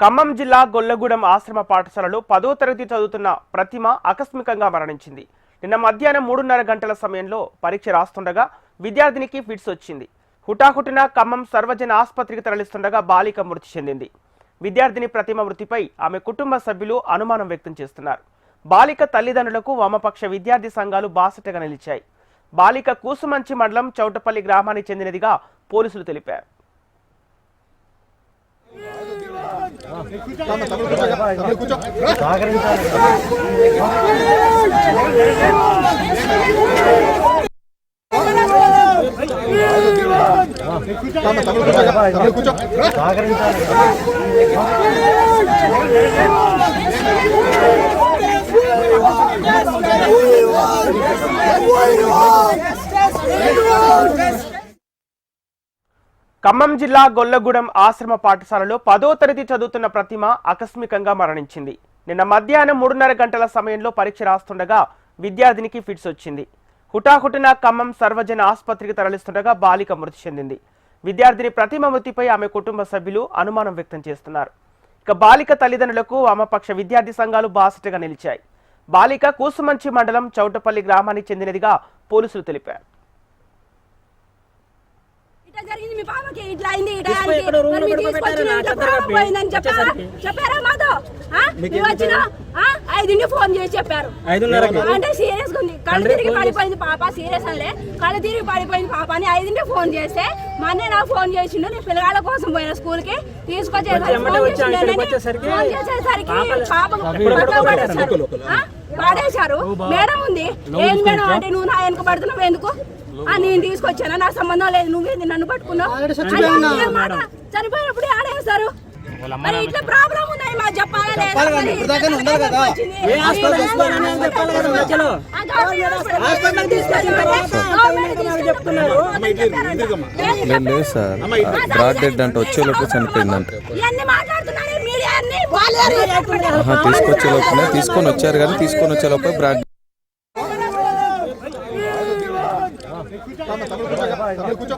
ఖమ్మం జిల్లా గొల్లగూడెం ఆశ్రమ పాఠశాలలో 10వ తరగతి చదువుతున్న ప్రతిమ ఆకస్మికంగా మరణించింది. నిన్న మధ్యాహ్నం 3:30 గంటల సమయంలో పరీక్ష రాస్తుండగా విద్యార్థినికి ఫిట్స్ వచ్చింది. హుటాహుటిన ఖమ్మం సర్వజన ఆసుపత్రికి తరలిస్తుండగా బాలిక మృతి చెందింది. విద్యార్థిని ప్రతిమ మృతిపై ఆమె కుటుంబ సభ్యులు అనుమానం వ్యక్తం చేస్తున్నారు. బాలిక తల్లిదండ్రులకు వామపక్ష విద్యార్థి సంఘాలు బాసటగా నిలిచాయి. బాలిక కూసుమంచి మండలం చౌటపల్లి గ్రామానికి చెందినదిగా పోలీసులు తెలిపారు. ఖమ్మం జిల్లా గొల్లగూడెం ఆశ్రమ పాఠశాలలో 10వ తరగతి చదువుతున్న ప్రతిమ ఆకస్మికంగా మరణించింది. నిన్న మధ్యాహ్నం 3:30 గంటల సమయంలో పరీక్ష రాస్తుండగా విద్యార్థినికి ఫిట్స్ వచ్చింది. హుటాహుటిన ఖమ్మం సర్వజన ఆసుపత్రికి తరలిస్తుండగా బాలిక మృతి చెందింది. విద్యార్థిని ప్రతిమ మృతిపై ఆమె కుటుంబ సభ్యులు అనుమానం వ్యక్తం చేస్తున్నారు. ఇక బాలిక తల్లిదండ్రులకు వామపక్ష విద్యార్థి సంఘాలు బాసటగా నిలిచాయి. బాలిక కూసుమంచి మండలం చౌటపల్లి గ్రామానికి చెందినదిగా పోలీసులు తెలిపారు. ఫోన్ చేసి చెప్పారు అంటే సీరియస్ గా ఉంది, కళ్ళు తిరిగి పడిపోయింది పాప, సీరియస్ అనిలే కళ్ళు తిరిగి పడిపోయింది పాప అని 5 ఫోన్ చేస్తే మా అన్నయ్య నాకు ఫోన్ చేసిండు. నేను పిల్లగాళ్ళ కోసం పోయిన స్కూల్ కి తీసుకొచ్చేసరికి పాడేశారు. మేడం ఉంది, ఏం మేడం అంటే నువ్వు నా వెనుక పడుతున్నావు ఎందుకు అని నేను తీసుకొచ్చాను, నాకు సంబంధం లేదు, నువ్వేంది నన్ను పట్టుకున్నావు, చనిపోయినప్పుడు ఆడేస్తారు. మరి ఇట్లా ప్రాబ్లం ఉన్నాయి మాకు చెప్పాలా లేదు సార్, బ్రాడ్ డెడ్ అంటే వచ్చేలోపు చనిపోయిందంట. తీసుకొని వచ్చారు కానీ తీసుకొని వచ్చేలోపు బ్రాడ్ కూర్చో